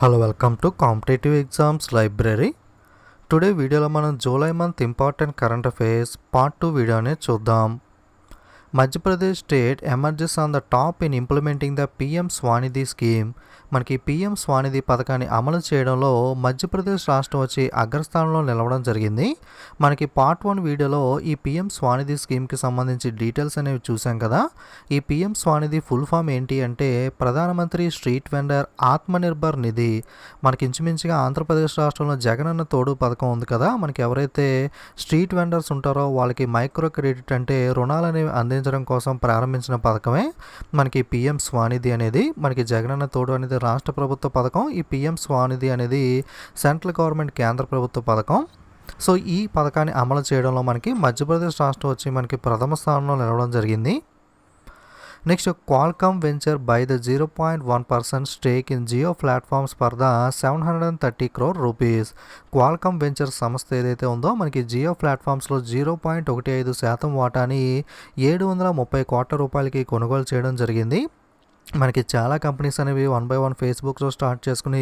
Hello welcome to competitive exams library. Today వీడియోలో మనం July month important current affairs part 2 వీడియోని చూద్దాం. Madhya Pradesh state emerges on the top in implementing the PM SVANidhi scheme. మనకి PM SVANidhi పథకాన్ని అమలు చేయడంలో మధ్యప్రదేశ్ రాష్ట్రం వచ్చి అగ్రస్థానంలో నిలవడం జరిగింది. మనకి పార్ట్ 1 వీడియోలో ఈ పిఎం స్వానిధి స్కీమ్కి సంబంధించి డీటెయిల్స్ అనేవి చూసాం కదా. ఈ పిఎం స్వానిధి ఫుల్ ఫామ్ ఏంటి అంటే ప్రధానమంత్రి స్ట్రీట్ వెండర్ ఆత్మనిర్భర్ నిధి. మనకి ఇంచుమించుగా ఆంధ్రప్రదేశ్ రాష్ట్రంలో జగనన్న తోడు పథకం ఉంది కదా. మనకి ఎవరైతే స్ట్రీట్ వెండర్స్ ఉంటారో వాళ్ళకి మైక్రో క్రెడిట్ అంటే రుణాలు అనేవి అందించడం కోసం ప్రారంభించిన పథకమే మనకి పిఎం స్వానిధి అనేది. మనకి జగనన్న తోడు అనేది రాష్ట్ర ప్రభుత్వ పథకం. ఈ పిఎం స్వానిధి అనేది సెంట్రల్ గవర్నమెంట్ కేంద్ర ప్రభుత్వ పథకం. సో ఈ పథకాన్ని అమలు చేయడంలో మనకి మధ్యప్రదేశ్ రాష్ట్రం వచ్చి మనకి ప్రథమ స్థానంలో నిలవడం జరిగింది. Next, Qualcomm venture buy the 0.1% stake in Jio Platforms for the 730 crore rupees. Qualcomm venture సంస్థ ఏదైతే ఉందో మనకి జియో ప్లాట్ఫామ్స్లో 0.15% వాటాని 730 కోట్ల రూపాయలకి కొనుగోలు చేయడం జరిగింది. మనకి చాలా కంపెనీస్ అనేవి 1 by 1 ఫేస్బుక్లో స్టార్ట్ చేసుకుని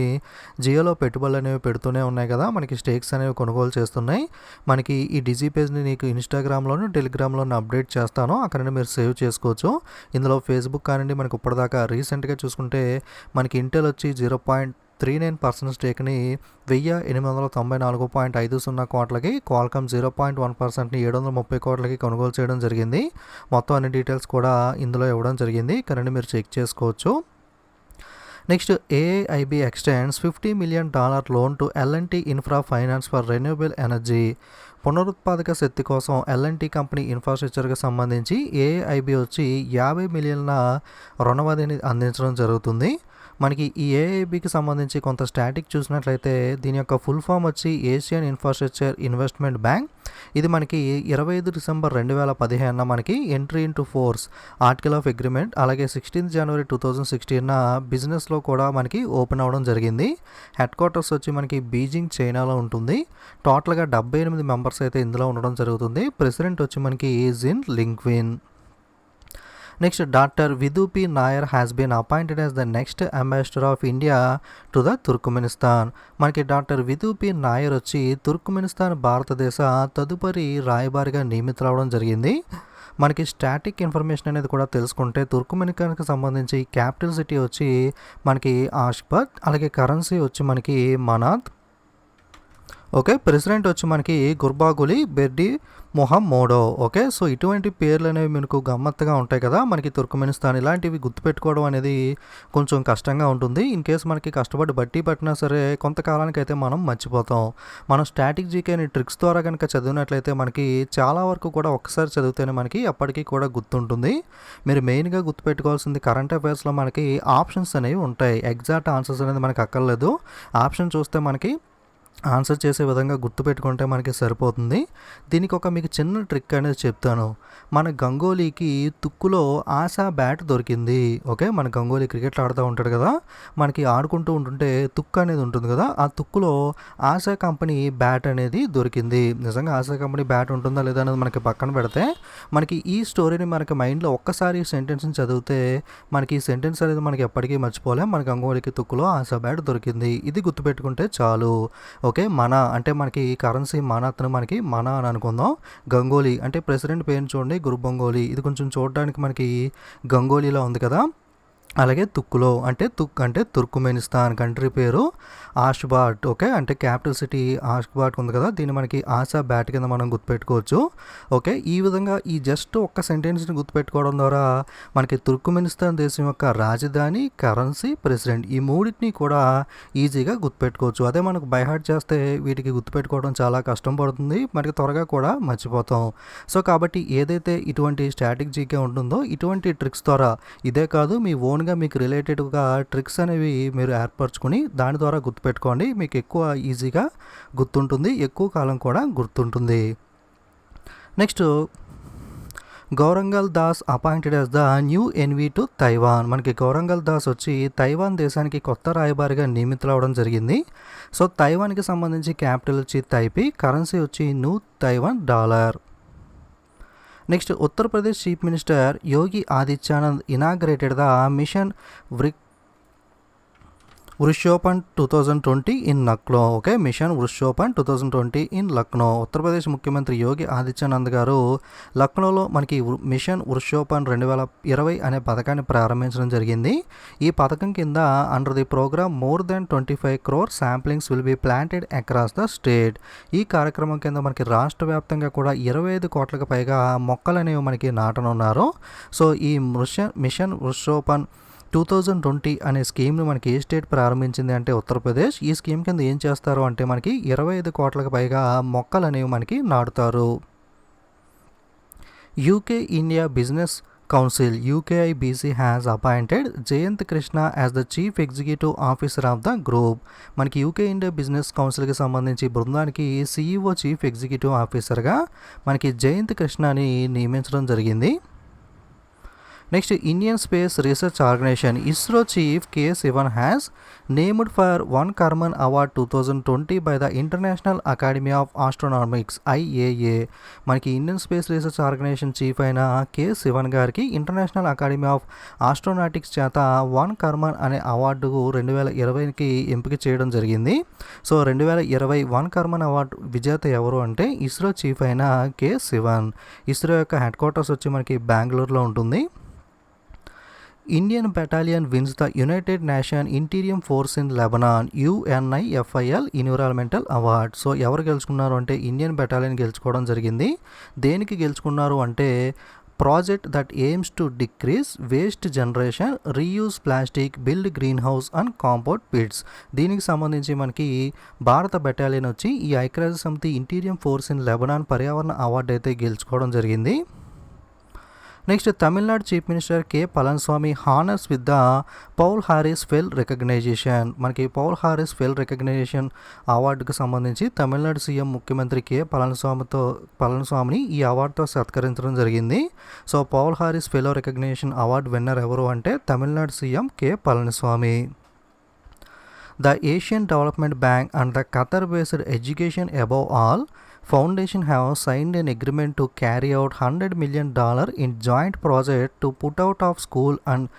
జియోలో పెట్టుబడులు అనేవి పెడుతూనే ఉన్నాయి కదా. మనకి స్టేక్స్ అనేవి కొనుగోలు చేస్తున్నాయి. మనకి ఈ డిజీ పేజ్ని నీకు ఇన్స్టాగ్రామ్లోను టెలిగ్రామ్లోను అప్డేట్ చేస్తాను, అక్కడ మీరు సేవ్ చేసుకోవచ్చు. ఇందులో ఫేస్బుక్ కానివ్వండి, మనకి ఇప్పటిదాకా రీసెంట్గా చూసుకుంటే మనకి ఇంటెల్ వచ్చి 0.39% స్టేక్ని 1894.50 కోట్లకి, క్వాల్కామ్ 0.1%ని 730 కోట్లకి కొనుగోలు చేయడం జరిగింది. మొత్తం అన్ని డీటెయిల్స్ కూడా ఇందులో ఇవ్వడం జరిగింది, కరెంట్ మీరు చెక్ చేసుకోవచ్చు. Next, AIIB extends $50 million loan to LNT infra finance for renewable energy. పునరుత్పాదక శక్తి కోసం ఎల్ఎన్టీ కంపెనీ ఇన్ఫ్రాస్ట్రక్చర్కి సంబంధించి ఏఐఐబి వచ్చి 50 మిలియన్ల రుణవధిని అందించడం జరుగుతుంది. మనకి ఈ ఏఐబికి సంబంధించి కొంత స్టాటిక్ చూసినట్లయితే దీని యొక్క ఫుల్ ఫామ్ వచ్చి ఏషియన్ ఇన్ఫ్రాస్ట్రక్చర్ ఇన్వెస్ట్మెంట్ బ్యాంక్. ఇది మనకి 25 డిసెంబర్ 2015 మనకి entry into force article of agreement, అలాగే 16 జనవరి 2016 బిజినెస్లో కూడా మనకి ఓపెన్ అవ్వడం జరిగింది. హెడ్ క్వార్టర్స్ వచ్చి మనకి బీజింగ్, చైనాలో ఉంటుంది. టోటల్గా 78 మెంబర్స్ అయితే ఇందులో ఉండడం జరుగుతుంది. ప్రెసిడెంట్ వచ్చి మనకి Jin Liqun. Next, doctor Vidhu P Nair has been appointed as the next ambassador of India to the Turkmenistan. మనకి డాక్టర్ విధుపి నాయర్ వచ్చి తుర్క్మెనిస్తాన్ భారతదేశ తదుపరి రాయబారిగా నియమితులవడం జరిగింది. మనకి స్టాటిక్ ఇన్ఫర్మేషన్ అనేది కూడా తెలుసుకుంటే తుర్క్మెనిస్తాన్కి సంబంధించి క్యాపిటల్ సిటీ వచ్చి మనకి ఆష్బాద్, అలాగే కరెన్సీ వచ్చి మనకి మనాత్. ఓకే, ప్రెసిడెంట్ వచ్చి మనకి గుర్బాగులి బెర్డి మొహమ్మోడో. ఓకే, సో ఇటువంటి పేర్లు అనేవి మనకు గమ్మత్తుగా ఉంటాయి కదా. మనకి తుర్క్మెనిస్తాన్ ఇలాంటివి గుర్తుపెట్టుకోవడం అనేది కొంచెం కష్టంగా ఉంటుంది. ఇన్ కేసు మనకి కష్టపడి బట్టి పట్టినా సరే కొంతకాలానికి అయితే మనం మర్చిపోతాం. మనం స్టాటిక్ జీకేని ట్రిక్స్ ద్వారా కనుక చదివినట్లయితే మనకి చాలా వరకు కూడా ఒక్కసారి చదివితేనే మనకి ఎప్పటికీ కూడా గుర్తుంటుంది. మీరు మెయిన్గా గుర్తుపెట్టుకోవాల్సింది కరెంట్ అఫైర్స్లో మనకి ఆప్షన్స్ అనేవి ఉంటాయి. ఎగ్జాక్ట్ ఆన్సర్స్ అనేది మనకు అక్కర్లేదు. ఆప్షన్ చూస్తే మనకి ఆన్సర్ చేసే విధంగా గుర్తుపెట్టుకుంటే మనకి సరిపోతుంది. దీనికి ఒక మీకు చిన్న ట్రిక్ అనేది చెప్తాను. మన గంగోలీకి తుక్కులో ఆశా బ్యాట్ దొరికింది. ఓకే, మన గంగోలీ క్రికెట్లు ఆడుతూ ఉంటాడు కదా, మనకి ఆడుకుంటూ ఉంటుంటే తుక్కు అనేది ఉంటుంది కదా, ఆ తుక్కులో ఆశా కంపెనీ బ్యాట్ అనేది దొరికింది. నిజంగా ఆశా కంపెనీ బ్యాట్ ఉంటుందా లేదా అనేది మనకి పక్కన పెడితే మనకి ఈ స్టోరీని మనకి మైండ్లో ఒక్కసారి సెంటెన్స్ని చదివితే మనకి ఈ సెంటెన్స్ అనేది మనకి ఎప్పటికీ మర్చిపోలేం. మన గంగోలీకి తుక్కులో ఆశా బ్యాట్ దొరికింది, ఇది గుర్తుపెట్టుకుంటే చాలు. ఓకే, మన అంటే మనకి కరెన్సీ మనాత్ను మనకి మన అని అనుకుందాం. గంగోలీ అంటే ప్రెసిడెంట్ పేరు చూడండి, గుర్బంగోలీ. ఇది కొంచెం చూడడానికి మనకి గంగోలీలో ఉంది కదా. అలాగే తుక్కులో అంటే అంటే తుర్క్మెనిస్తాన్ కంట్రీ పేరు ఆష్బాట్. ఓకే, అంటే క్యాపిటల్ సిటీ ఆష్బాట్ ఉంది కదా, దీన్ని మనకి ఆశా బ్యాట్ కింద మనం గుర్తుపెట్టుకోవచ్చు. ఓకే, ఈ విధంగా ఈ జస్ట్ ఒక్క సెంటెన్స్ని గుర్తుపెట్టుకోవడం ద్వారా మనకి తుర్క్మెనిస్తాన్ దేశం యొక్క రాజధాని, కరెన్సీ, ప్రెసిడెంట్ ఈ మూడింటిని కూడా ఈజీగా గుర్తుపెట్టుకోవచ్చు. అదే మనకు బైహార్ట్ చేస్తే వీటికి గుర్తుపెట్టుకోవడం చాలా కష్టం పడుతుంది, మనకి త్వరగా కూడా మర్చిపోతాం. సో కాబట్టి ఏదైతే ఇటువంటి స్టాటిక్ జీకే ఉంటుందో ఇటువంటి ట్రిక్స్ ద్వారా, ఇదే కాదు మీ ఓన్గా మీకు రిలేటెడ్గా ట్రిక్స్ అనేవి మీరు ఏర్పరచుకొని దాని ద్వారా గుర్తుపెట్టుకోండి. మీకు ఎక్కువ ఈజీగా గుర్తుంటుంది, ఎక్కువ కాలం కూడా గుర్తుంటుంది. Next, Gourangalal Das appointed as the new envoy to Taiwan. మనకి గౌరంగల్ దాస్ వచ్చి తైవాన్ దేశానికి కొత్త రాయబారిగా నియమితులవడం జరిగింది. సో తైవాన్కి సంబంధించి క్యాపిటల్ వచ్చి తైపీ, కరెన్సీ వచ్చి new Taiwan dollar. Next, Uttar Pradesh chief minister Yogi Adityanath inaugurated the mission Vriksharopan 2020 in Lucknow. Okay, mission Vriksharopan 2020 in Lucknow. Uttar Pradesh ముఖ్యమంత్రి యోగి ఆదిత్యనాథ్ గారు లక్నోలో మనకి మిషన్ వృషోపన్ 2020 అనే పథకాన్ని ప్రారంభించడం జరిగింది. ఈ పథకం కింద under the programme more than 25 crore saplings will be planted across the state. ఈ కార్యక్రమం కింద మనకి రాష్ట్ర వ్యాప్తంగా కూడా 25 కోట్లకు పైగా మొక్కలు అనేవి మనకి నాటనున్నారు. సో ఈ మిషన్ వృషోపన్ 2020 అనే స్కీమ్ని మనకి ఏ స్టేట్ ప్రారంభించింది అంటే ఉత్తరప్రదేశ్. ఈ స్కీమ్ కింద ఏం చేస్తారు అంటే మనకి 25 కోట్లకు పైగా మొక్కలు అనేవి మనకి నాటుతారు. UK India business council UKIBC has appointed Jayant Krishna as the chief executive officer of the group. మనకి యూకే ఇండియా బిజినెస్ కౌన్సిల్కి సంబంధించి బృందానికి CEO చీఫ్ ఎగ్జిక్యూటివ్ ఆఫీసర్గా మనకి జయంత్ కృష్ణని నియమించడం జరిగింది. Next, Indian space research organisation ISRO chief K. Sivan has named for 1 Karman award 2020 by the international academy of astronautics IAA. మనకి Indian space research organisation chief అయిన K. Sivan గారికి ఇంటర్నేషనల్ అకాడమీ ఆఫ్ ఆస్ట్రోనాటిక్స్ చేత 1 కర్మన్ అనే award 2020కి ఎంపిక చేయడం జరిగింది. So 2020 1 Karman award విజేత ఎవరు అంటే ఇస్రో చీఫ్ అయిన K. Sivan. ఇస్రో యొక్క హెడ్ క్వార్టర్స్ వచ్చి మనకి బెంగళూరులో ఉంటుంది. Indian battalion wins the United Nation interim force in Lebanon UNIFIL environmental award. So ఎవరు గెలుచుకున్నారు అంటే ఇండియన్ బెటాలియన్ గెలుచుకోవడం జరిగింది. దేనికి గెలుచుకున్నారు అంటే project that aims to decrease waste generation, reuse plastic, build green house and compound pits. దీనికి సంబంధించి మనకి భారత బెటాలియన్ వచ్చి ఈ ఐక్యరాజ్య సమితి ఇంటీరియం ఫోర్స్ ఇన్ లెబనాన్ పర్యావరణ అవార్డు అయితే గెలుచుకోవడం జరిగింది. Next, Tamil Nadu chief minister K. Palaniswamy honours with the Paul Harris fellow recognition. మనకి పౌల్ హారిస్ ఫెల్ రికగ్నైజేషన్ అవార్డుకు సంబంధించి తమిళనాడు సీఎం ముఖ్యమంత్రి K. పళనిస్వామిని ఈ అవార్డుతో సత్కరించడం జరిగింది. So Paul Harris fellow recognition award winner ఎవరు అంటే Tamil Nadu CM K. Palaniswamy. The Asian Development Bank and the Qatar-based Education Above All Foundation have signed an agreement to carry out $100 million in joint project to put out of school and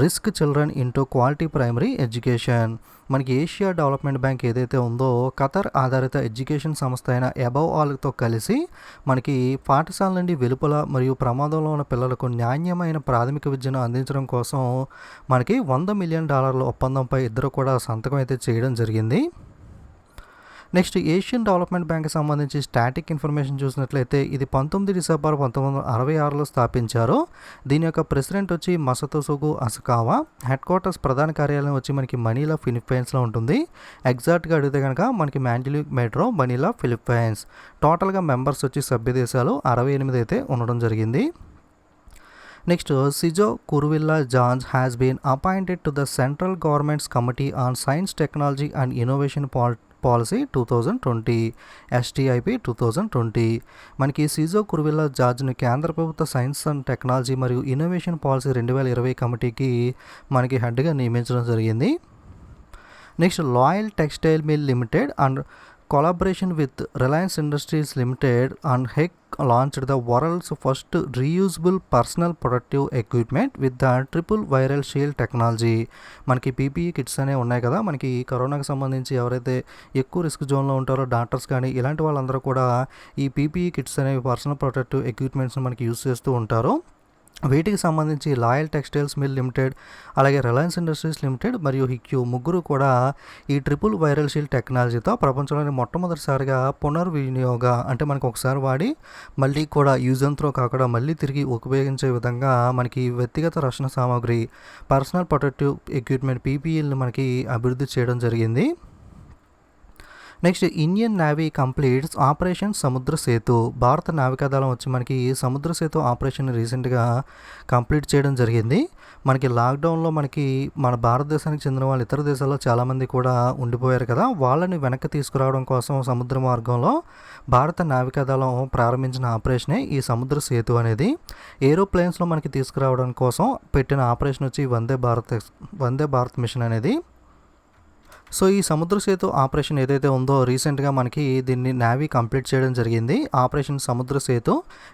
risk children into quality primary education. మనకి Asia development bank ఏదైతే ఉందో ఖతర్ ఆధారిత education సంస్థ అయిన above ఆల్తో కలిసి మనకి పాఠశాల నుండి వెలుపల మరియు ప్రమాదంలో ఉన్న పిల్లలకు నాణ్యమైన ప్రాథమిక విద్యను అందించడం కోసం మనకి $100 million ఒప్పందంపై ఇద్దరు కూడా సంతకం అయితే చేయడం జరిగింది. నెక్స్ట్, ఏషియన్ డెవలప్మెంట్ బ్యాంక్కి సంబంధించి స్టాటిక్ ఇన్ఫర్మేషన్ చూసినట్లయితే ఇది 19 డిసెంబర్ 1966లో స్థాపించారు. దీని యొక్క ప్రెసిడెంట్ వచ్చి మసతోసుగు అసకావా. హెడ్ క్వార్టర్స్ ప్రధాన కార్యాలయం వచ్చి మనకి మనీలా ఫిలిప్పైన్స్లో ఉంటుంది. ఎగ్జాక్ట్గా అడిగితే కనుక మనకి మ్యాండిలిక్ మెట్రో మనీలా ఫిలిప్పైన్స్. టోటల్గా మెంబర్స్ వచ్చి సభ్య దేశాలు 68 అయితే ఉండడం జరిగింది. Next, Sijo Kuruvilla George has been appointed to the central government's committee on science technology and innovation policy 2020 STIP 2020. మనకి సిజో కురువిల్లా జార్జ్ని కేంద్ర ప్రభుత్వ సైన్స్ అండ్ టెక్నాలజీ మరియు ఇన్నోవేషన్ పాలసీ 2020 కమిటీకి మనకి హెడ్గా నియమించడం జరిగింది. Next, loyal textile mill limited and collaboration with Reliance Industries Limited and HEC launched the world's first reusable personal protective equipment with the triple viral shield technology. మనకి PPE kits అనేవి ఉన్నాయి కదా, మనకి కరోనాకి సంబంధించి ఎవరైతే ఎక్కువ రిస్క్ జోన్లో ఉంటారో డాక్టర్స్ కానీ ఇలాంటి వాళ్ళందరూ కూడా ఈ PPE కిట్స్ అనేవి పర్సనల్ ప్రొటెక్టివ్ ఎక్విప్మెంట్స్ని మనకి యూస్ చేస్తూ ఉంటారు. వీటికి సంబంధించి లాయల్ టెక్స్టైల్స్ మిల్ లిమిటెడ్, అలాగే రిలయన్స్ ఇండస్ట్రీస్ లిమిటెడ్ మరియు హిక్యూ ముగ్గురు కూడా ఈ ట్రిపుల్ వైరల్ షీల్డ్ టెక్నాలజీతో ప్రపంచంలోని మొట్టమొదటిసారిగా పునర్వినియోగ అంటే మనకు ఒకసారి వాడి మళ్ళీ కూడా యూజ్ అండ్ త్రో కాకుండా మళ్ళీ తిరిగి ఉపయోగించే విధంగా మనకి వ్యక్తిగత రక్షణ సామాగ్రి పర్సనల్ ప్రొటెక్టివ్ ఎక్విప్మెంట్ PPEని మనకి అభివృద్ధి చేయడం జరిగింది. Next, Indian navy completes operation Samudra Setu. భారత నావికాదళం వచ్చి మనకి సముద్ర సేతు ఆపరేషన్ రీసెంట్గా కంప్లీట్ చేయడం జరిగింది. మనకి లాక్డౌన్లో మనకి మన భారతదేశానికి చెందిన వాళ్ళు ఇతర దేశాల్లో చాలామంది కూడా ఉండిపోయారు కదా, వాళ్ళని వెనక్కి తీసుకురావడం కోసం సముద్ర మార్గంలో భారత నావికాదళం ప్రారంభించిన ఆపరేషనే ఈ సముద్ర సేతు అనేది. ఏరోప్లేన్స్లో మనకి తీసుకురావడం కోసం పెట్టిన ఆపరేషన్ వచ్చి వందే భారత్ మిషన్ అనేది. సో ఈ సముద్ర సేతు ఆపరేషన్ ఏదైతే ఉందో రీసెంట్గా మనకి దీన్ని నేవీ కంప్లీట్ చేయడం జరిగింది. Operation Samudra Setu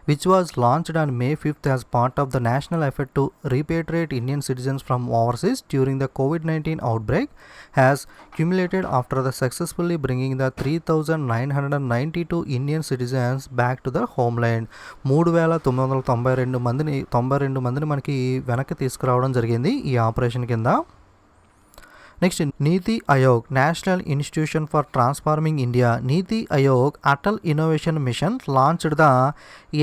which was launched on May 5th as part of the national effort to repatriate Indian citizens from overseas during the COVID-19 outbreak has cumulated after the successfully bringing the 3,992 Indian citizens back to the homeland. 3,992 మందిని మనకి వెనక్కి తీసుకురావడం జరిగింది ఈ operation కింద. Next NITI Aayog national institution for transforming India NITI Aayog Atal innovation mission launched the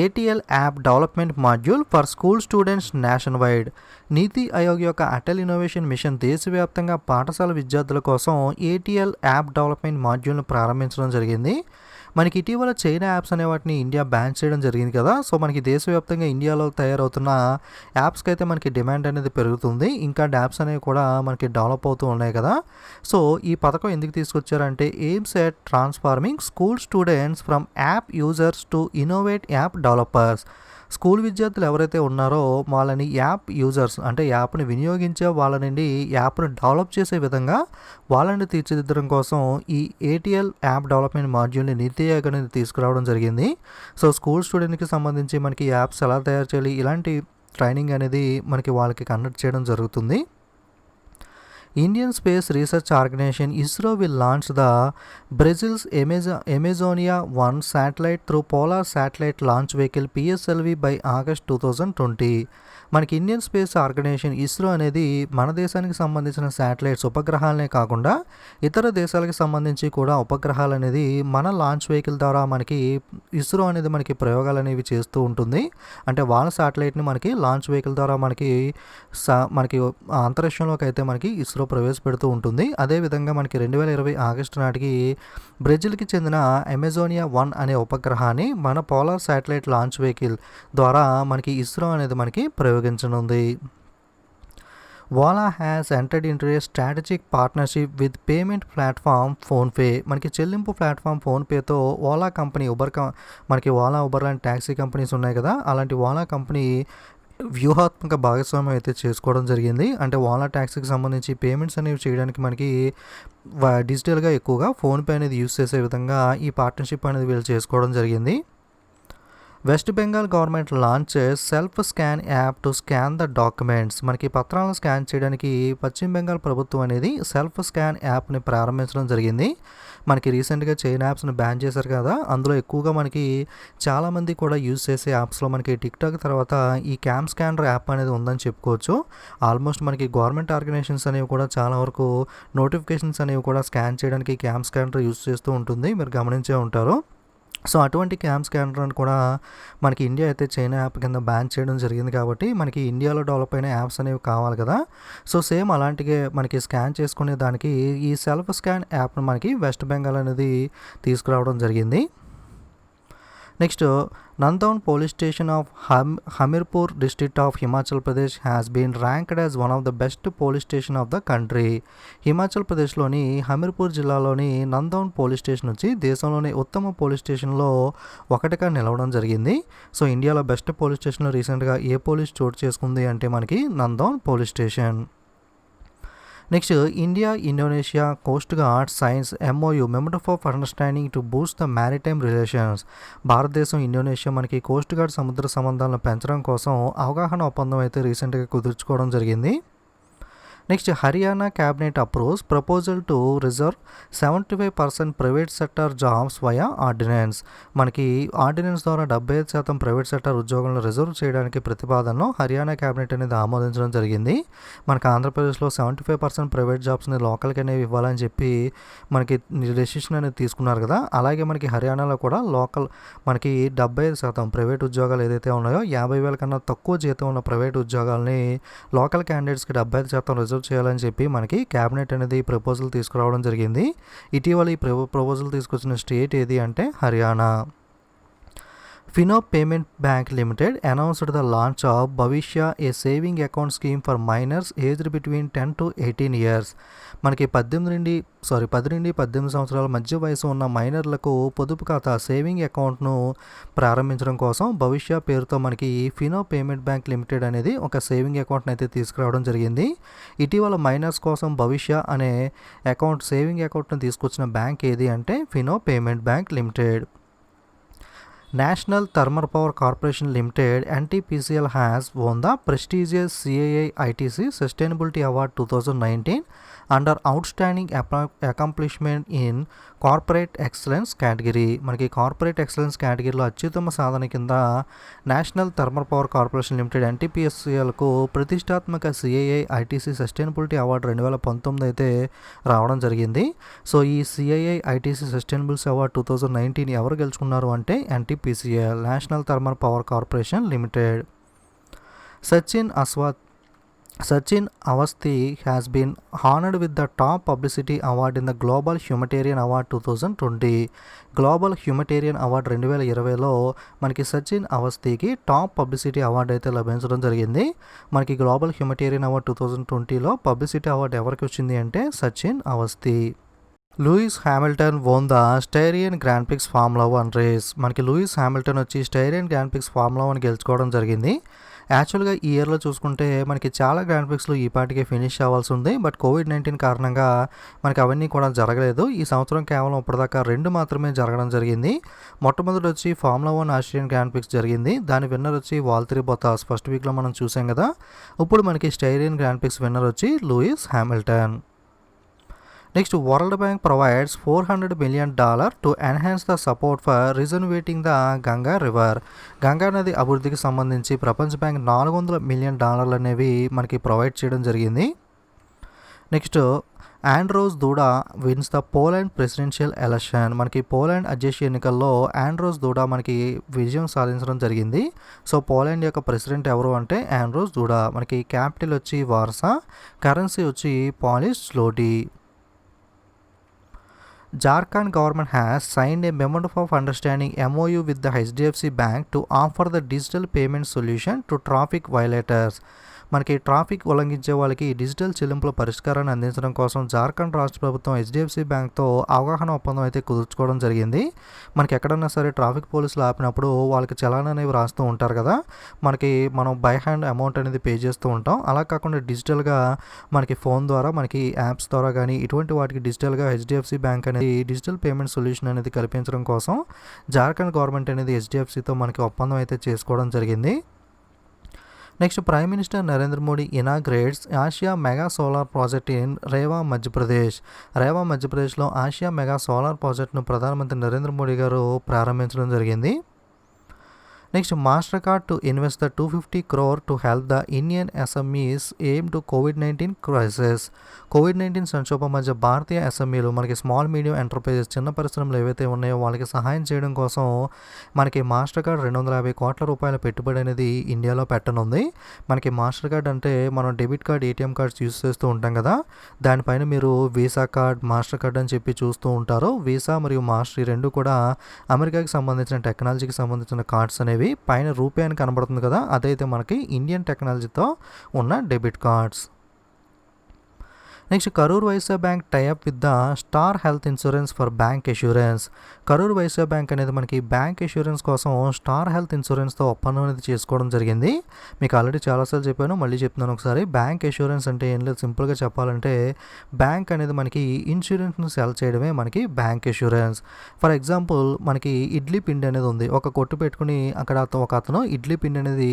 ATL app development module for school students nationwide. NITI Aayog యొక్క Atal innovation machine దేశవ్యాప్తంగా పాఠశాల విద్యార్థుల కోసం ATL యాప్ డెవలప్మెంట్ మాడ్యూల్ను ప్రారంభించడం జరిగింది. మనకి ఇటీవల చైనా యాప్స్ అనే వాటిని ఇండియా బ్యాన్ చేయడం జరిగింది కదా. సో మనకి దేశవ్యాప్తంగా ఇండియాలో తయారవుతున్న యాప్స్కి అయితే మనకి డిమాండ్ అనేది పెరుగుతుంది. ఇంకా యాప్స్ అనేవి కూడా మనకి డెవలప్ అవుతూ ఉన్నాయి కదా. సో ఈ పథకం ఎందుకు తీసుకొచ్చారంటే aims at transforming school students from app users to innovate app developers. School విద్యార్థులు ఎవరైతే ఉన్నారో వాళ్ళని యాప్ యూజర్స్ అంటే యాప్ని వినియోగించే వాళ్ళ నుండి యాప్ను డెవలప్ చేసే విధంగా వాళ్ళని తీర్చిదిద్దడం కోసం ఈ ATL యాప్ డెవలప్మెంట్ మాడ్యూల్ని నీతి ఆయోగ్ అనేది తీసుకురావడం జరిగింది. సో స్కూల్ స్టూడెంట్కి సంబంధించి మనకి యాప్స్ ఎలా తయారు చేయాలి ఇలాంటి ట్రైనింగ్ అనేది మనకి వాళ్ళకి కండక్ట్ చేయడం జరుగుతుంది. Indian Space Research Organization ISRO will launch the Brazil's Amazonia 1 satellite through Polar Satellite Launch Vehicle PSLV by August 2020. మనకి ఇండియన్ స్పేస్ ఆర్గనైజేషన్ ఇస్రో అనేది మన దేశానికి సంబంధించిన శాటిలైట్స్ ఉపగ్రహాలనే కాకుండా ఇతర దేశాలకు సంబంధించి కూడా ఉపగ్రహాలు అనేది మన లాంచ్ వెహికల్ ద్వారా మనకి ఇస్రో అనేది మనకి ప్రయోగాలు అనేవి చేస్తూ ఉంటుంది. అంటే వాళ్ళ శాటిలైట్ని మనకి లాంచ్ వెహికల్ ద్వారా మనకి అంతరిక్షంలోకి అయితే మనకి ఇస్రో ప్రవేశపెడుతూ ఉంటుంది. అదేవిధంగా మనకి 2020 ఆగస్టు నాటికి బ్రెజిల్కి చెందిన అమెజోనియా 1 అనే ఉపగ్రహాన్ని మన పోలార్ శాటిలైట్ లాంచ్ వెహికల్ ద్వారా మనకి ఇస్రో అనేది మనకి ప్రయోగించనుంది. Ola has entered into a strategic partnership with payment platform PhonePe. మనకి చెల్లింపు ప్లాట్ఫామ్ ఫోన్పేతో ఓలా కంపెనీ మనకి ఓలా ఉబర్ లాంటి ట్యాక్సీ కంపెనీస్ ఉన్నాయి కదా, అలాంటి ఓలా కంపెనీ వ్యూహాత్మక భాగస్వామ్యం అయితే చేసుకోవడం జరిగింది. అంటే ఓలా ట్యాక్సీకి సంబంధించి పేమెంట్స్ అనేవి చేయడానికి మనకి డిజిటల్గా ఎక్కువగా ఫోన్పే అనేది యూస్ చేసే విధంగా ఈ పార్ట్నర్షిప్ అనేది వీళ్ళు చేసుకోవడం జరిగింది. West Bengal government launch self scan app to scan the documents. మనకి పత్రాలను స్కాన్ చేయడానికి పశ్చిమ బెంగాల్ ప్రభుత్వం అనేది సెల్ఫ్ స్కాన్ యాప్ని ప్రారంభించడం జరిగింది. మనకి రీసెంట్గా చైనా యాప్స్ని బ్యాన్ చేశారు కదా, అందులో ఎక్కువగా మనకి చాలామంది కూడా యూజ్ చేసే యాప్స్లో మనకి టిక్టాక్ తర్వాత ఈ క్యామ్ స్కానర్ యాప్ అనేది ఉందని చెప్పుకోవచ్చు. ఆల్మోస్ట్ మనకి గవర్నమెంట్ ఆర్గనైజేషన్స్ అనేవి కూడా చాలా వరకు నోటిఫికేషన్స్ అనేవి కూడా స్కాన్ చేయడానికి క్యామ్ స్కానర్ యూజ్ చేస్తూ ఉంటుంది, మీరు గమనించే ఉంటారు. సో అటువంటి క్యామ్ స్కానర్ కూడా మనకి ఇండియా అయితే చైనా యాప్ కింద బ్యాన్ చేయడం జరిగింది. కాబట్టి మనకి ఇండియాలో డెవలప్ అయిన యాప్స్ అనేవి కావాలి కదా. సో సేమ్ అలాంటిగా మనకి స్కాన్ చేసుకునే దానికి ఈ సెల్ఫ్ స్కాన్ యాప్ను మనకి వెస్ట్ బెంగాల్ అనేది తీసుకురావడం జరిగింది. Next Nadaun police station of Hamirpur district of Himachal Pradesh has been ranked as one of the best police station of the country. Himachal ప్రదేశ్లోని హమీర్పూర్ జిల్లాలోని నందౌన్ పోలీస్ స్టేషన్ వచ్చి దేశంలోని ఉత్తమ పోలీస్ స్టేషన్లో ఒకటిగా నిలవడం జరిగింది. సో ఇండియాలో బెస్ట్ పోలీస్ స్టేషన్లో రీసెంట్గా ఏ పోలీస్ చోటు చేసుకుంది అంటే మనకి Nadaun police station. Next India Indonesia coast guard signs MOU memorandum of understanding to boost the maritime relations. భారతదేశం ఇండోనేషియా మనకి కోస్ట్ గార్డ్ సముద్ర సంబంధాలను పెంచడం కోసం అవగాహన ఒప్పందం అయితే రీసెంట్గా కుదుర్చుకోవడం జరిగింది. Next Haryana cabinet approves proposal to reserve 75% private sector jobs via ordinance. మనకి ఆర్డినెన్స్ ద్వారా 75% ప్రైవేట్ సెక్టర్ ఉద్యోగులను రిజర్వ్ చేయడానికి ప్రతిపాదనను హర్యానా క్యాబినెట్ అనేది ఆమోదించడం జరిగింది. మనకి ఆంధ్రప్రదేశ్లో 75% ప్రైవేట్ జాబ్స్ని లోకల్కి అనేవి ఇవ్వాలని చెప్పి మనకి డెసిషన్ అనేది తీసుకున్నారు కదా. అలాగే మనకి హర్యానాలో కూడా మనకి 75% ప్రైవేట్ ఉద్యోగాలు ఏదైతే ఉన్నాయో 50,000 కన్నా తక్కువ జీతం ఉన్న ప్రైవేట్ ఉద్యోగాలని లోకల్ క్యాండిడేట్స్కి 75% రిజర్వ్ చేయాలని చెప్పి మనకి క్యాబినెట్ అనేది ప్రపోజల్ తీసుకురావడం జరిగింది. ఇటీవల ఈ ప్రపోజల్ తీసుకొచ్చిన స్టేట్ ఏది అంటే Haryana. Fino payment bank limited announced the launch of Bhavishya a saving account scheme for minors aged between 10 to 18 years. మనకి 10 నుండి 18 సంవత్సరాల మధ్య వయసు ఉన్న మైనర్లకు పొదుపు ఖాతా సేవింగ్ అకౌంట్ను ప్రారంభించడం కోసం భవిష్య పేరుతో మనకి ఫినో పేమెంట్ బ్యాంక్ లిమిటెడ్ అనేది ఒక సేవింగ్ అకౌంట్ని అయితే తీసుకురావడం జరిగింది. ఇటీవల మైనర్స్ కోసం భవిష్య అనే సేవింగ్ అకౌంట్ను తీసుకొచ్చిన బ్యాంక్ ఏది అంటే Fino payment bank limited. National Thermal Power Corporation Limited (NTPCL) has won the prestigious CAI ITC Sustainability Award 2019 under Outstanding Accomplishment in Corporate Excellence category. మనకి కార్పొరేట్ ఎక్సలెన్స్ కేటగిరీలో అత్యుత్తమ సాధన కింద national thermal power corporation limited NTPCLకు ప్రతిష్టాత్మక CAI ITC sustainability award 2019 అయితే రావడం జరిగింది. సో ఈ CAI ITC సస్టైనబిలిటీ అవార్డు 2019 ఎవరు గెలుచుకున్నారు అంటే NTPCL, national thermal power corporation limited. Sachin Awasthi has been honored with the top publicity award in the Global Humanitarian Award 2020. Global హ్యూమటేరియన్ award 2020లో మనకి సచిన్ అవస్థీకి టాప్ పబ్లిసిటీ అవార్డు అయితే లభించడం జరిగింది. మనకి గ్లోబల్ హ్యూమటేరియన్ అవార్డు 2020లో పబ్లిసిటీ అవార్డు ఎవరికి వచ్చింది అంటే Sachin Awasthi. Lewis Hamilton won the Styrian grand prix formula 1 race. మనకి లూయిస్ హ్యామిల్టన్ వచ్చి స్టైరియన్ గ్రాండ్ ప్రిక్స్ ఫార్ములా 1 గెలుచుకోవడం జరిగింది. యాక్చువల్గా ఈ ఇయర్లో చూసుకుంటే మనకి చాలా గ్రాండ్ ప్రిక్స్లో ఈ పాటికే ఫినిష్ అవ్వాల్సి ఉంది. బట్ కోవిడ్-19 కారణంగా మనకి అవన్నీ కూడా జరగలేదు. ఈ సంవత్సరం కేవలం ఇప్పటిదాకా 2 మాత్రమే జరగడం జరిగింది. మొట్టమొదటి వచ్చి ఫార్ములా 1 ఆస్ట్రేలియన్ గ్రాండ్ ప్రిక్స్ జరిగింది. దాని విన్నర్ వచ్చి వాల్తెరీ బొత్తాస్ ఫస్ట్ వీక్లో మనం చూసాం కదా. ఇప్పుడు మనకి స్టైరియన్ గ్రాండ్ ప్రిక్స్ విన్నర్ వచ్చి Lewis Hamilton. Next, world bank provides $400 million to enhance the support for rejuvenating the Ganga river. Ganga నది అభివృద్ధికి సంబంధించి ప్రపంచ బ్యాంక్ $400 million అనేవి మనకి ప్రొవైడ్ చేయడం జరిగింది. Next, Andrzej Duda wins the Poland presidential election. మనకి పోలాండ్ అధ్యక్ష ఎన్నికల్లో ఆండ్రోస్ దూడా మనకి విజయం సాధించడం జరిగింది. సో పోలాండ్ యొక్క ప్రెసిడెంట్ ఎవరు అంటే ఆండ్రోస్ దూడా. మనకి క్యాపిటల్ వచ్చి వార్సా, కరెన్సీ వచ్చి polish స్లోటీ. Jharkhand government has signed a memorandum of understanding MOU with the HDFC Bank to offer the digital payment solution to traffic violators. మనకి ట్రాఫిక్ ఉల్లంఘించే వాళ్ళకి డిజిటల్ చెల్లింపుల పరిష్కారాన్ని అందించడం కోసం జార్ఖండ్ రాష్ట్ర ప్రభుత్వం HDFC బ్యాంక్తో అవగాహన ఒప్పందం అయితే కుదుర్చుకోవడం జరిగింది. మనకి ఎక్కడన్నా సరే ట్రాఫిక్ పోలీసులు ఆపినప్పుడు వాళ్ళకి చలాన్ అనేవి రాస్తూ ఉంటారు కదా. మనం బై హ్యాండ్ అమౌంట్ అనేది పే చేస్తూ ఉంటాం. అలా కాకుండా డిజిటల్గా మనకి ఫోన్ ద్వారా మనకి యాప్స్ ద్వారా కానీ ఇటువంటి వాటికి డిజిటల్గా HDFC బ్యాంక్ అనేది డిజిటల్ పేమెంట్ సొల్యూషన్ అనేది కల్పించడం కోసం జార్ఖండ్ గవర్నమెంట్ అనేది HDFCతో మనకి ఒప్పందం అయితే చేసుకోవడం జరిగింది. Next, prime minister Narendra Modi inaugurates Asia mega solar project in Rewa Madhya Pradesh. Rewa మధ్యప్రదేశ్లో ఆసియా మెగా సోలార్ ప్రాజెక్ట్ను ప్రధానమంత్రి నరేంద్ర మోడీ గారు ప్రారంభించడం జరిగింది. Next, master card to invest the 250 crore to help the Indian SMEs aim to COVID-19 crisis. COVID-19 సంక్షోభం మధ్య భారతీయ SMEలు మనకి స్మాల్ మీడియం ఎంటర్ప్రైజెస్ చిన్న పరిశ్రమలు ఏవైతే ఉన్నాయో వాళ్ళకి సహాయం చేయడం కోసం మనకి మాస్టర్ కార్డ్ 250 కోట్ల రూపాయల పెట్టుబడి అనేది ఇండియాలో పెట్టనుంది. మనకి మాస్టర్ కార్డ్ అంటే మనం debit card, ATM cards use చేస్తూ ఉంటాం కదా. దానిపైన మీరు వీసా కార్డ్, మాస్టర్ కార్డ్ అని చెప్పి చూస్తూ ఉంటారు. వీసా మరియు మాస్టర్ ఈ రెండు కూడా అమెరికాకి సంబంధించిన టెక్నాలజీకి సంబంధించిన కార్డ్స్ అనేవి పైన రూపే అని కనబడుతుంది కదా, అదైతే మనకి ఇండియన్ టెక్నాలజీతో ఉన్న debit cards. Next, Karur Vysya bank tie up with the star health insurance for bank insurance. Karur Vysya bank అనేది మనకి బ్యాంక్ ఇన్సూరెన్స్ కోసం స్టార్ హెల్త్ ఇన్సూరెన్స్తో ఒప్పందం అనేది చేసుకోవడం జరిగింది. మీకు ఆల్రెడీ చాలాసార్లు చెప్పాను, మళ్ళీ చెప్తున్నాను ఒకసారి. బ్యాంక్ ఇన్సూరెన్స్ అంటే ఏం లేదు, సింపుల్గా చెప్పాలంటే బ్యాంక్ అనేది మనకి ఇన్సూరెన్స్ను సెల్ చేయడమే మనకి బ్యాంక్ ఇన్సూరెన్స్. ఫర్ ఎగ్జాంపుల్, మనకి ఇడ్లీ పిండి అనేది ఉంది. ఒక కొట్టు పెట్టుకుని అక్కడ ఒక అతను ఇడ్లీ పిండి అనేది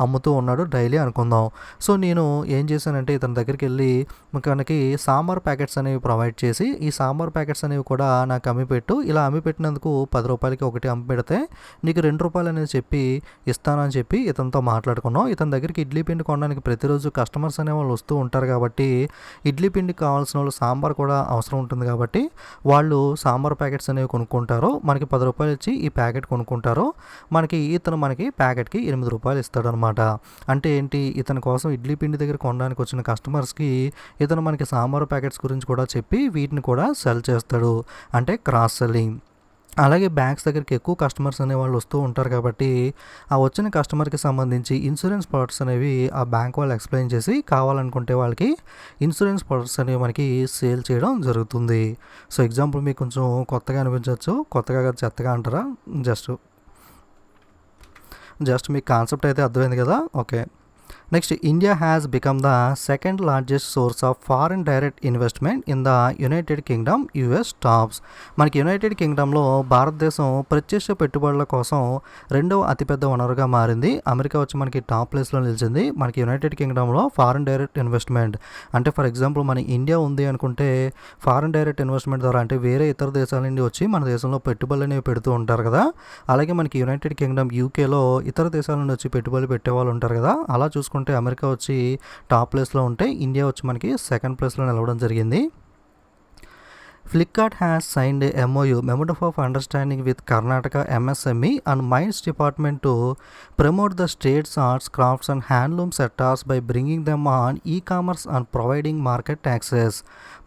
అమ్ముతూ ఉన్నాడు డైలీ అనుకుందాం. సో నేను ఏం చేశానంటే ఇతని దగ్గరికి వెళ్ళి మనకి సాంబార్ ప్యాకెట్స్ అనేవి ప్రొవైడ్ చేసి, ఈ సాంబార్ ప్యాకెట్స్ అనేవి కూడా నాకు అమ్మిపెట్టు, ఇలా అమ్మిపెట్టినందుకు 10 రూపాయలకి ఒకటి అమ్మి పెడితే నీకు 2 రూపాయలు అనేది చెప్పి ఇస్తానని చెప్పి ఇతనితో మాట్లాడుకున్నాం. ఇతని దగ్గరికి ఇడ్లీ పిండి కొనడానికి ప్రతిరోజు కస్టమర్స్ అనే వాళ్ళు వస్తూ ఉంటారు కాబట్టి ఇడ్లీ పిండికి కావాల్సిన వాళ్ళు సాంబార్ కూడా అవసరం ఉంటుంది కాబట్టి వాళ్ళు సాంబార్ ప్యాకెట్స్ అనేవి కొనుక్కుంటారు. మనకి 10 రూపాయలు ఇచ్చి ఈ ప్యాకెట్ కొనుక్కుంటారు. ఇతను మనకి ప్యాకెట్కి 8 రూపాయలు ఇస్తాడనమాట. అంటే ఏంటి, ఇతని కోసం ఇడ్లీ పిండి దగ్గర కొనడానికి వచ్చిన కస్టమర్స్కి ఇతను మనకి సాంబార్ ప్యాకెట్స్ గురించి కూడా చెప్పి వీటిని కూడా సెల్ చేస్తాడు, అంటే క్రాస్ సెల్లింగ్. అలాగే బ్యాంక్స్ దగ్గరికి ఎక్కువ కస్టమర్స్ అనేవాళ్ళు వస్తూ ఉంటారు కాబట్టి ఆ వచ్చిన కస్టమర్కి సంబంధించి ఇన్సూరెన్స్ ప్రొడక్ట్స్ అనేవి ఆ బ్యాంక్ వాళ్ళు ఎక్స్ప్లెయిన్ చేసి కావాలనుకుంటే వాళ్ళకి ఇన్సూరెన్స్ ప్రొడక్ట్స్ అనేవి మనకి సేల్ చేయడం జరుగుతుంది. సో ఎగ్జాంపుల్ మీకు కొంచెం కొత్తగా అనిపించవచ్చు, కొత్తగా కాదు చెత్తగా అంటారా, జస్ట్ మీకు కాన్సెప్ట్ అయితే అర్థమైంది కదా. Okay, next India has become the second largest source of foreign direct investment in the United Kingdom US tops. మనకి యునైటెడ్ కింగ్డమ్లో భారతదేశం ప్రత్యక్ష పెట్టుబడుల కోసం రెండవ అతిపెద్ద వనరుగా మారింది. అమెరికా వచ్చి మనకి టాప్ ప్లేస్లో నిలిచింది. మనకి యునైటెడ్ కింగ్డమ్లో ఫారిన్ డైరెక్ట్ ఇన్వెస్ట్మెంట్ అంటే ఫర్ ఎగ్జాంపుల్ మన ఇండియా ఉంది అనుకుంటే ఫారిన్ డైరెక్ట్ ఇన్వెస్ట్మెంట్ ద్వారా అంటే వేరే ఇతర దేశాల నుండి వచ్చి మన దేశంలో పెట్టుబడులు అనేవి పెడుతూ ఉంటారు కదా. అలాగే మనకి యునైటెడ్ కింగ్డమ్ యూకేలో ఇతర దేశాల నుండి వచ్చి పెట్టుబడులు పెట్టే వాళ్ళు ఉంటారు కదా. అలా చూసుకుంటే అమెరికా వచ్చి టాప్ ప్లేస్లో ఉంటే ఇండియా వచ్చి మనకి సెకండ్ ప్లేస్లో నిలవడం జరిగింది. Flipkart has signed a MOU, Memorandum of Understanding with Karnataka MSME and Mines Department to promote the state's arts, crafts and handloom sectors by bringing them on e-commerce and providing market access.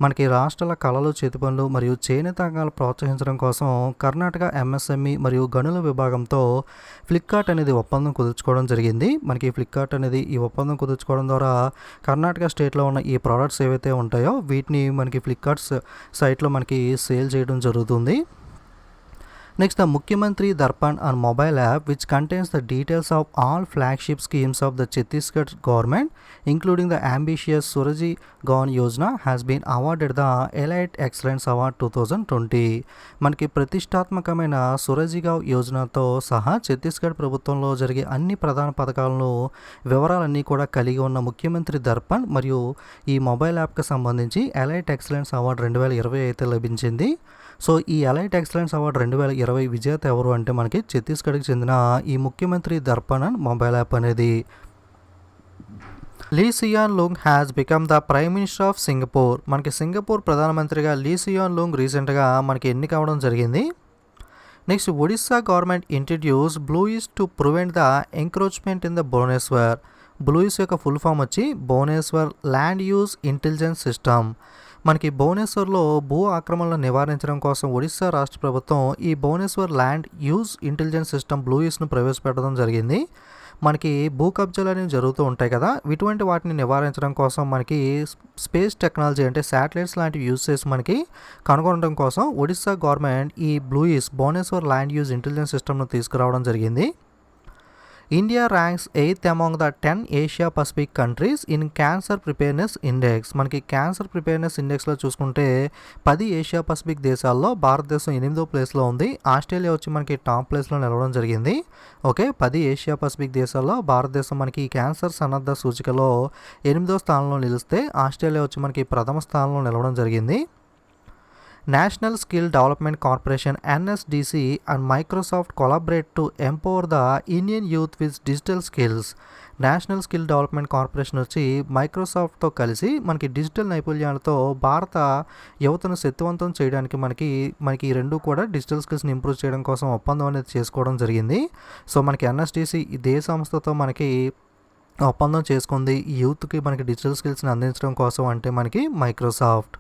మనకి రాష్ట్రాల కళలు, చేతి పనులు మరియు చేనేత రంగాలు ప్రోత్సహించడం కోసం కర్ణాటక ఎంఎస్ఎంఈ మరియు గనుల విభాగంతో ఫ్లిప్కార్ట్ అనేది ఒప్పందం కుదుర్చుకోవడం జరిగింది. మనకి ఫ్లిప్కార్ట్ అనేది ఈ ఒప్పందం కుదుర్చుకోవడం ద్వారా కర్ణాటక స్టేట్లో ఉన్న ఈ ప్రోడక్ట్స్ ఏవైతే ఉంటాయో వీటిని మనకి ఫ్లిప్కార్ట్ సైట్లో మనకి సేల్ చేయడం జరుగుతుంది. Next the Mukhyamantri Darpan and mobile app which contains the details of all flagship schemes of the Chhattisgarh government including the ambitious Suraji Gaon Yojana has been awarded the elite excellence award 2020. మనకి ప్రతిష్టాత్మకమైన సురజీగావ్ యోజనతో సహా ఛత్తీస్గఢ్ ప్రభుత్వంలో జరిగే అన్ని ప్రధాన పథకాలను వివరాలన్నీ కూడా కలిగి ఉన్న ముఖ్యమంత్రి దర్పణ్ మరియు ఈ మొబైల్ యాప్కి సంబంధించి ఎలైట్ ఎక్సలెన్స్ అవార్డు 2020 అయితే లభించింది. సో ఈ ఎలైట్ ఎక్సలెన్స్ అవార్డు 2020 విజేత ఎవరు అంటే మనకి ఛత్తీస్గఢ్కి చెందిన ఈ ముఖ్యమంత్రి దర్పణ్ అండ్ మొబైల్ యాప్ అనేది. Lee Hsien Loong has become the prime minister of Singapore. మనకి సింగపూర్ ప్రధానమంత్రిగా లీ సియాన్ లూంగ్ రీసెంట్గా మనకి ఎన్నిక అవ్వడం జరిగింది. Next Odisha government introduce BLUIS to prevent the encroachment in the Bhubaneswar. BLUIS యొక్క ఫుల్ ఫామ్ వచ్చి Bhubaneswar land use intelligence system. మనకి భువనేశ్వర్లో భూ ఆక్రమణలను నివారించడం కోసం ఒడిశా రాష్ట్ర ప్రభుత్వం ఈ Bhubaneswar land use intelligence system బ్లూయిస్ను ప్రవేశపెట్టడం జరిగింది. మనకి భూ కబ్జాలు అనేవి జరుగుతూ ఉంటాయి కదా, ఇటువంటి వాటిని నివారించడం కోసం మనకి స్పేస్ టెక్నాలజీ అంటే శాటిలైట్స్ లాంటివి యూజ్ చేసి మనకి కనుగొనడం కోసం ఒడిశా గవర్నమెంట్ ఈ బ్లూయిస్ భువనేశ్వర్ ల్యాండ్ యూజ్ ఇంటెలిజెన్స్ సిస్టమ్ను తీసుకురావడం జరిగింది. India ranks 8th among the 10 Asia Pacific countries in cancer preparedness index. మనకి క్యాన్సర్ ప్రిపేర్నెస్ ఇండెక్స్లో చూసుకుంటే 10 ఏషియా పసిఫిక్ దేశాల్లో భారతదేశం 8వ ప్లేస్లో ఉంది. ఆస్ట్రేలియా వచ్చి మనకి టాప్ ప్లేస్లో నిలవడం జరిగింది. ఓకే, 10 ఏషియా పసిఫిక్ దేశాల్లో భారతదేశం మనకి క్యాన్సర్ సన్నద్ధ సూచికలో 8వ స్థానంలో నిలిస్తే ఆస్ట్రేలియా వచ్చి మనకి ప్రథమ స్థానంలో నిలవడం జరిగింది. National skill development corporation NSDC and Microsoft collaborate to empower the Indian youth with digital skills. National skill development corporation వచ్చి మైక్రోసాఫ్ట్తో కలిసి మనకి డిజిటల్ నైపుణ్యాలతో భారత యువతను శక్తివంతం చేయడానికి మనకి ఈ రెండు కూడా డిజిటల్ స్కిల్స్ని ఇంప్రూవ్ చేయడం కోసం ఒప్పందం అనేది చేసుకోవడం జరిగింది. సో మనకి NSDC ఇదే సంస్థతో మనకి ఒప్పందం చేసుకుంది యూత్కి మనకి డిజిటల్ స్కిల్స్ని అందించడం కోసం అంటే మనకి Microsoft.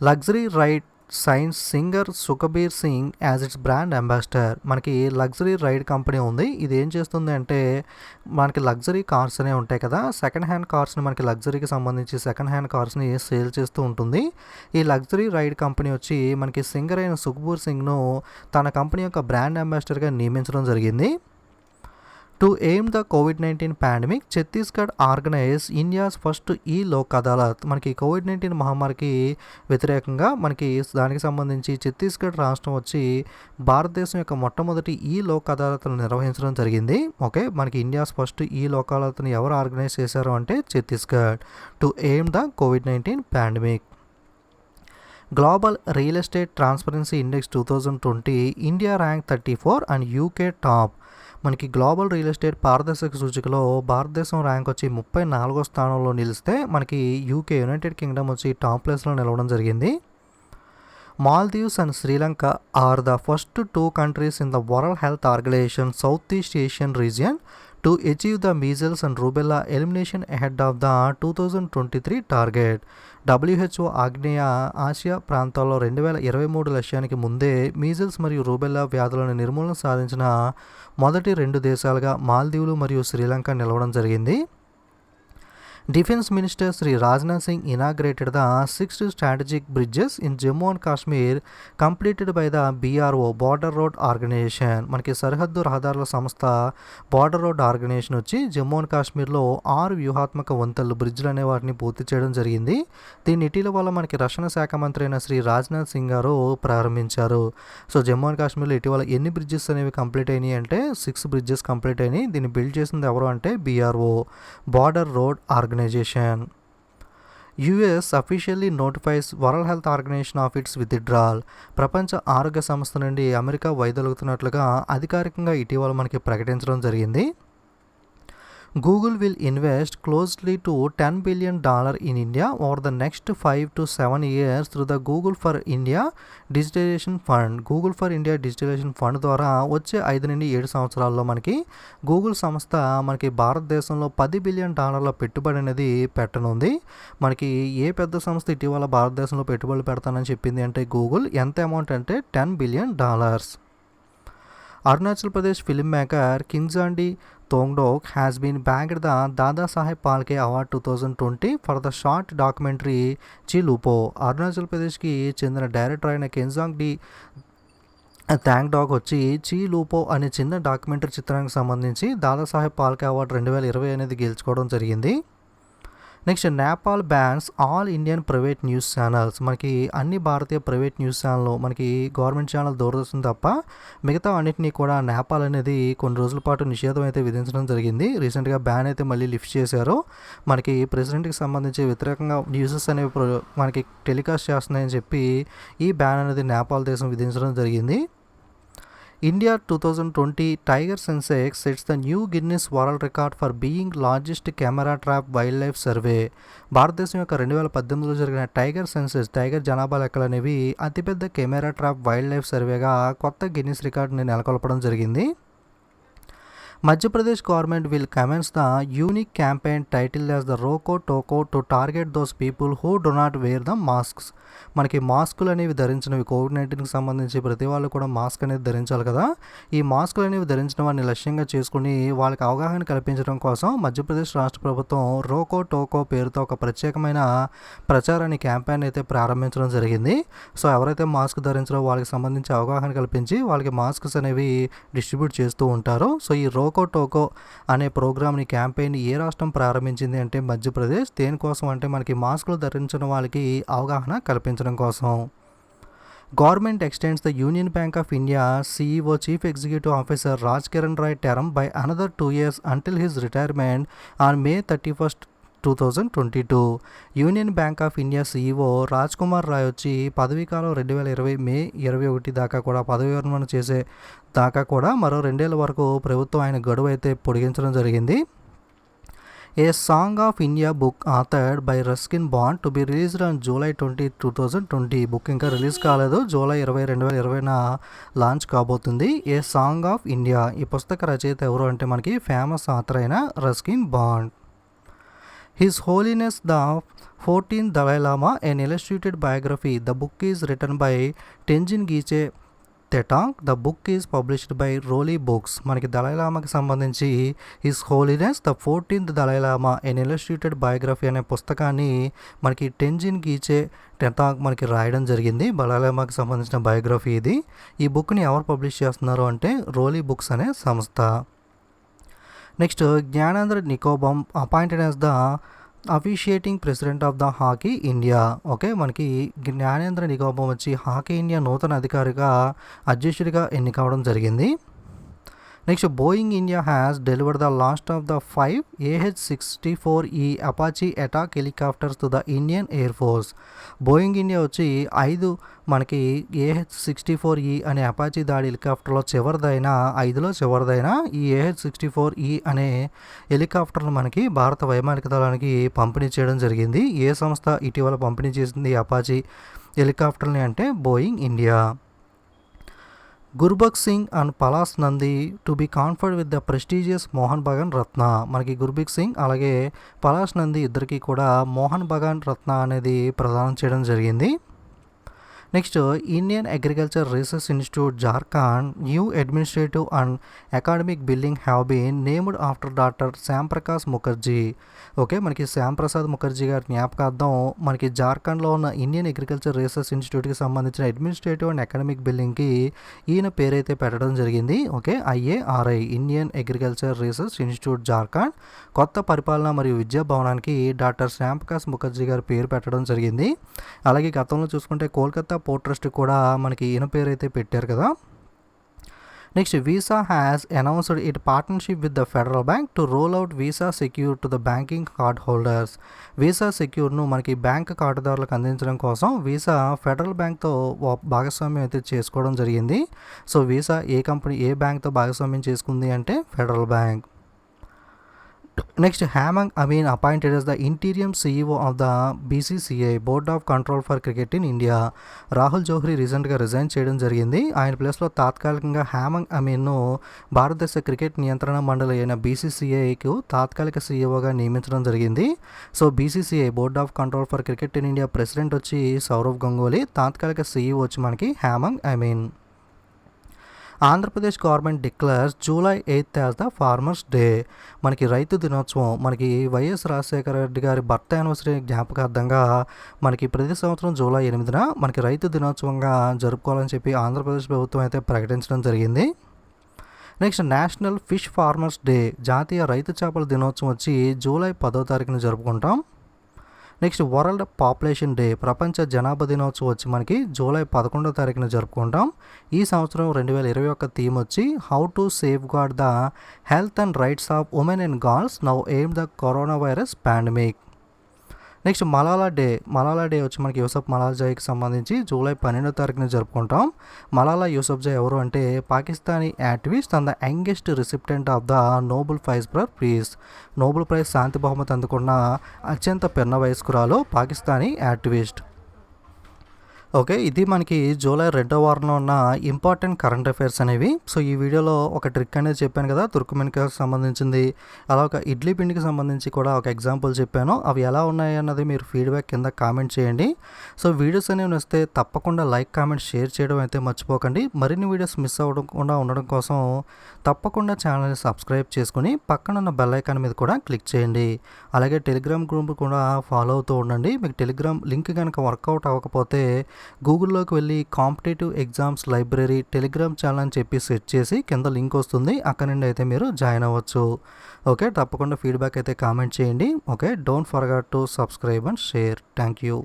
Luxury ride signs singer Sukhbir Singh as its brand ambassador. మనకి లగ్జరీ రైడ్ కంపెనీ ఉంది. ఇది ఏం చేస్తుంది అంటే మనకి లగ్జరీ కార్స్ అనేవి ఉంటాయి కదా, సెకండ్ హ్యాండ్ కార్స్ని మనకి లగ్జరీకి సంబంధించి సెకండ్ హ్యాండ్ కార్స్ని సేల్ చేస్తూ ఉంటుంది. ఈ లగ్జరీ రైడ్ కంపెనీ వచ్చి మనకి సింగర్ అయిన సుఖబీర్ సింగ్ను తన కంపెనీ యొక్క బ్రాండ్ అంబాసిడర్గా నియమించడం జరిగింది. To aim the COVID-19 pandemic Chhattisgarh organise India's first ఈ లోక్ అదాలత్. మనకి COVID-19 మహమ్మారికి వ్యతిరేకంగా మనకి దానికి సంబంధించి ఛత్తీస్గఢ్ రాష్ట్రం వచ్చి భారతదేశం యొక్క మొట్టమొదటి ఈ లోక్ అదాలత్ను నిర్వహించడం జరిగింది. ఓకే, మనకి ఇండియాస్ ఫస్ట్ ఈ లోక్ అదాలత్ని ఎవరు ఆర్గనైజ్ చేశారు అంటే Chhattisgarh. To aim the COVID-19 pandemic. Global real estate transparency index 2020 India rank 34 and UK top. మనకి గ్లోబల్ రియల్ ఎస్టేట్ పారదర్శక సూచికలో భారతదేశం ర్యాంక్ వచ్చి 34వ స్థానంలో నిలిస్తే మనకి యూకే యునైటెడ్ కింగ్డమ్ వచ్చి టాప్ ప్లేస్లో నిలవడం జరిగింది. Maldives and Sri Lanka are the first 2 countries in the World Health Organization South East Asian region to achieve the measles and rubella elimination ahead of the 2023 target. WHO ఆగ్నేయ Asia ప్రాంతాల్లో 2023 లక్ష్యానికి ముందే measles మరియు rubella వ్యాధులను నిర్మూలన సాధించిన మొదటి 2 దేశాలుగా మాల్దీవులు మరియు శ్రీలంక నిలవడం జరిగింది. Defense Minister Sri Rajnath Singh inaugurated the 6 strategic bridges in Jammu and Kashmir completed by the BRO Border Road Organization. మనకి సరిహద్దు రహదారుల సంస్థ బార్డర్ రోడ్ ఆర్గనైజేషన్ వచ్చి జమ్మూ అండ్ కాశ్మీర్లో 6 వ్యూహాత్మక వంతెనలు బ్రిడ్జ్లు అనే వాటిని పూర్తి చేయడం జరిగింది. దీన్ని ఇటీవల మనకి రక్షణ శాఖ మంత్రి అయిన శ్రీ రాజ్నాథ్ సింగ్ గారు ప్రారంభించారు. సో జమ్మూ అండ్ కాశ్మీర్లో ఇటీవల ఎన్ని బ్రిడ్జెస్ అనేవి కంప్లీట్ అయినాయి అంటే 6 బ్రిడ్జెస్ కంప్లీట్ అయినాయి. దీన్ని బిల్డ్ చేసింది ఎవరు అంటే BRO Border Road Organisation. US officially notifies World Health Organization of its withdrawal. ప్రపంచ ఆరోగ్య సంస్థ నుండి అమెరికా వైదొలుగుతున్నట్లుగా అధికారికంగా ఇటీవల మనకి ప్రకటించడం జరిగింది. Google will invest closely to $10 billion in India over the next 5 to 7 years through the Google for India Digitalization Fund. Google for India Digitalization Fund ద్వారా వచ్చే 5 నుండి 7 సంవత్సరాల్లో మనకి గూగుల్ సంస్థ మనకి భారతదేశంలో $10 బిలియన్ పెట్టుబడి అనేది పెట్టనుంది. మనకి ఏ పెద్ద సంస్థ ఇటీవల భారతదేశంలో పెట్టుబడులు పెడతానని చెప్పింది అంటే గూగుల్. ఎంత అమౌంట్ అంటే $10 billion. Arunachal Pradesh film maker Kezang D Thongdok has been bagged the Dada Saheb Phalke Award 2020 for the short documentary Chilupo. Arunachal ప్రదేశ్కి చెందిన డైరెక్టర్ అయిన కింగ్జాండి థాంగ్డాక్ వచ్చి చిలుపో అనే చిన్న డాక్యుమెంటరీ చిత్రానికి సంబంధించి దాదాసాహెబ్ పాల్కే అవార్డు 2020 అనేది గెలుచుకోవడం జరిగింది. Next Nepal bans all Indian private news channels. మనకి అన్ని భారతీయ ప్రైవేట్ న్యూస్ ఛానల్ మనకి గవర్నమెంట్ ఛానల్ దూరదర్శన్ తప్ప మిగతా అన్నింటినీ కూడా నేపాల్ అనేది కొన్ని రోజుల పాటు నిషేధం అయితే విధించడం జరిగింది. రీసెంట్గా బ్యాన్ అయితే మళ్ళీ లిఫ్ట్ చేశారు. మనకి ప్రెసిడెంట్కి సంబంధించి వ్యతిరేకంగా న్యూసెస్ అనేవి మనకి టెలికాస్ట్ చేస్తున్నాయని చెప్పి ఈ బ్యాన్ అనేది నేపాల్ దేశం విధించడం జరిగింది. India 2020 Tiger Sensex sets the new Guinness World Record for being largest camera trap wildlife survey. భారతదేశం యొక్క 2018లో జరిగిన టైగర్ సెన్సెస్ టైగర్ జనాభా లెక్కలు అనేవి అతిపెద్ద కెమెరా ట్రాప్ వైల్డ్ లైఫ్ సర్వేగా కొత్త గిన్నిస్ రికార్డుని నెలకొల్పడం జరిగింది. Madhya Pradesh government will commence the unique campaign title as the roko టోకో to target those people who do not wear the masks. మనకి మాస్కులు అనేవి ధరించినవి కోవిడ్-19కి సంబంధించి ప్రతి వాళ్ళు కూడా మాస్క్ అనేది ధరించాలి కదా. ఈ మాస్కులు అనేవి ధరించిన వారిని లక్ష్యంగా చేసుకుని వాళ్ళకి అవగాహన కల్పించడం కోసం మధ్యప్రదేశ్ రాష్ట్ర ప్రభుత్వం రోకో టోకో పేరుతో ఒక ప్రత్యేకమైన ప్రచారాన్ని క్యాంపెయిన్ అయితే ప్రారంభించడం జరిగింది. సో ఎవరైతే మాస్క్ ధరించారో వాళ్ళకి సంబంధించి అవగాహన కల్పించి వాళ్ళకి మాస్క్స్ అనేవి డిస్ట్రిబ్యూట్ చేస్తూ ఉంటారు. సో ఈ రోకో టోకో అనే ప్రోగ్రామ్ని క్యాంపెయిన్ ఏ రాష్ట్రం ప్రారంభించింది అంటే మధ్యప్రదేశ్. దేనికోసం అంటే మనకి మాస్కులు ధరించిన వాళ్ళకి అవగాహన కల్పించడం కోసం. Government extends the Union Bank of India CEO chief executive officer Raj Kiran Rai term by another 2 years until his retirement on May 31, 2022. Union Bank of India CEO Raj Kumar Rai వచ్చి పదవీకాలం 2020 May 21 దాకా కూడా పదవి విరమణ చేసే దాకా కూడా మరో 2 ఏళ్ల వరకు ప్రభుత్వం ఆయన గడువు అయితే పొడిగించడం జరిగింది. A song of India book authored by Ruskin Bond to be released on July 20, 2020. Book ఇంకా రిలీజ్ కాలేదు. జూలై 20, 2020 లాంచ్ కాబోతుంది. A song of India. ఈ పుస్తక రచయిత ఎవరు అంటే మనకి ఫేమస్ ఆథర్ అయిన Ruskin Bond. His Holiness the 14th Dalai Lama, an illustrated biography. The book is written by Tenzin Gyatso Tengtong. The book is published by Roli Books. మనకి దళైలామాకి సంబంధించి his holiness the 14th Dalai లామా ఎన్ illustrated biography అనే పుస్తకాన్ని మనకి టెంజిన్ గీచే టెంతాంగ్ మనకి రాయడం జరిగింది. దళైలామాకి సంబంధించిన బయోగ్రఫీ ఇది. ఈ బుక్ని ఎవరు పబ్లిష్ చేస్తున్నారు అంటే రోలీ బుక్స్ అనే సంస్థ. Next Gyanendra Ningombam appointed as the officiating president of the hockey India. Okay, మనకి జ్ఞానేంద్ర నికోబాం వచ్చి హాకీ ఇండియా నూతన అధికారిగా అధ్యక్షుడిగా ఎన్నికవడం జరిగింది. Next Boeing India has delivered the last of the 5 AH-64E Apache attack helicopters to the Indian air force. Boeing India వచ్చి 5 మనకి AH-64E అనే Apache దాడి హెలికాప్టర్లో చివరిదైన 5లో చివరిదైన ఈ AH-64E అనే హెలికాప్టర్లు మనకి భారత వైమానిక దళానికి పంపిణీ చేయడం జరిగింది. ఏ సంస్థ ఇటీవల పంపిణీ చేసింది అపాచీ హెలికాప్టర్ని అంటే Boeing India. Gurbax Singh and Palash Nandy to be conferred with the prestigious Mohun Bagan Ratna. మనకి గుర్బక్ సింగ్ అలాగే పలాస్ నంది ఇద్దరికి కూడా మోహన్ బగాన్ రత్న అనేది ప్రదానం చేయడం జరిగింది. Next Indian agriculture research institute Jharkhand new administrative and academic building have been named after doctor Shyamprakash Mukherjee. Okay, మనకి శ్యాంప్రసాద్ ముఖర్జీ గారి జ్ఞాపకార్థం మనకి జార్ఖండ్లో ఉన్న ఇండియన్ అగ్రికల్చర్ రీసెర్చ్ ఇన్స్టిట్యూట్కి సంబంధించిన అడ్మినిస్ట్రేటివ్ అండ్ అకాడమిక్ బిల్డింగ్కి ఈయన పేరైతే పెట్టడం జరిగింది. Okay, IARI Indian agriculture research institute Jharkhand కొత్త పరిపాలన మరియు విద్యా భవనానికి డాక్టర్ శ్యాంప్రకాష్ ముఖర్జీ గారి పేరు పెట్టడం జరిగింది. అలాగే గతంలో చూసుకుంటే కోల్కతా పోర్ట్ ట్రస్ట్ కూడా మనకి ఈయన పేరు అయితే పెట్టారు కదా. Next Visa has announced it partnership with the Federal Bank to roll out Visa Secure to the banking card holders. Visa సెక్యూర్ను మనకి బ్యాంక్ కార్డుదారులకు అందించడం కోసం వీసా ఫెడరల్ బ్యాంక్తో భాగస్వామ్యం అయితే చేసుకోవడం జరిగింది. సో వీసా ఏ బ్యాంక్తో భాగస్వామ్యం చేసుకుంది అంటే Federal Bank. Next Hemang Amin appointed as the interim CEO of the BCCI board of control for cricket in India. Rahul Johri రీసెంట్గా రిజైన్ చేయడం జరిగింది. ఆయన ప్లేస్లో తాత్కాలికంగా హేమంగ్ అమీన్ను భారతదేశ క్రికెట్ నియంత్రణ మండలి అయిన BCCIకు తాత్కాలిక CEOగా నియమించడం జరిగింది. So BCCI board of control for cricket in India president వచ్చి సౌరవ్ గంగూలీ, తాత్కాలిక CEO వచ్చి మనకి Hemang Amin. Andhra Pradesh government declares July 8th as the farmers day. మనకి రైతు దినోత్సవం, మనకి వైఎస్ రాజశేఖర రెడ్డి గారి బర్త్ యానివర్సరీ జ్ఞాపకార్థంగా మనకి ప్రతి సంవత్సరం జూలై 8న మనకి రైతు దినోత్సవంగా జరుపుకోవాలని చెప్పి ఆంధ్రప్రదేశ్ ప్రభుత్వం అయితే ప్రకటించడం జరిగింది. Next national fish farmers day, జాతీయ రైతు చేపల దినోత్సవం వచ్చి జూలై 10వ తారీఖున జరుపుకుంటాం. నెక్స్ట్ వరల్డ్ పాపులేషన్ డే, ప్రపంచ జనాభా దినోత్సవం వచ్చి మనకి జూలై 11వ తారీఖున జరుపుకుంటాం. ఈ సంవత్సరం 2021 థీమ్ వచ్చి how to safeguard the health and rights of women and girls now aim the corona virus pandemic. Next Malala day వచ్చి మనకి యూసఫ్ మలాల్జాయికి సంబంధించి జూలై 12వ తారీఖున జరుపుకుంటాం. మలాలా యూసఫ్జాయ్ ఎవరు అంటే Pakistani activist and the youngest recipient of the Nobel prize for peace. Nobel prize శాంతి బహుమతి అందుకున్న అత్యంత పిన్న వయస్కురాలు పాకిస్తానీ యాక్టివిస్ట్. ఓకే, ఇది మనకి జూలై 2వ వారంలో ఉన్న ఇంపార్టెంట్ కరెంట్ అఫైర్స్ అనేవి. సో ఈ వీడియోలో ఒక ట్రిక్ అనేది చెప్పాను కదా, తుర్కుమెన్కి సంబంధించింది, అలా ఒక ఇడ్లీ పిండికి సంబంధించి కూడా ఒక ఎగ్జాంపుల్ చెప్పాను. అవి ఎలా ఉన్నాయి అన్నది మీరు ఫీడ్బ్యాక్ కింద కామెంట్ చేయండి. సో వీడియోస్ అనేవి వస్తే తప్పకుండా లైక్, కామెంట్, షేర్ చేయడం అయితే మర్చిపోకండి. మరిన్ని వీడియోస్ మిస్ అవ్వకుండా ఉండడం కోసం తప్పకుండా ఛానల్ని సబ్స్క్రైబ్ చేసుకుని పక్కన ఉన్న బెల్ ఐకాన్ మీద కూడా క్లిక్ చేయండి. అలాగే టెలిగ్రామ్ గ్రూప్ కూడా ఫాలో అవుతూ ఉండండి. మీకు టెలిగ్రామ్ లింక్ కనుక వర్కౌట్ అవ్వకపోతే గూగుల్లోకి వెళ్ళి competitive exams library Telegram channel అని చెప్పి సెర్చ్ చేసి కింద లింక్ వస్తుంది, అక్కడ నుండి అయితే మీరు జాయిన్ అవ్వచ్చు. ఓకే, తప్పకుండా ఫీడ్బ్యాక్ అయితే కామెంట్ చేయండి. Okay, don't forget to subscribe and share. Thank you.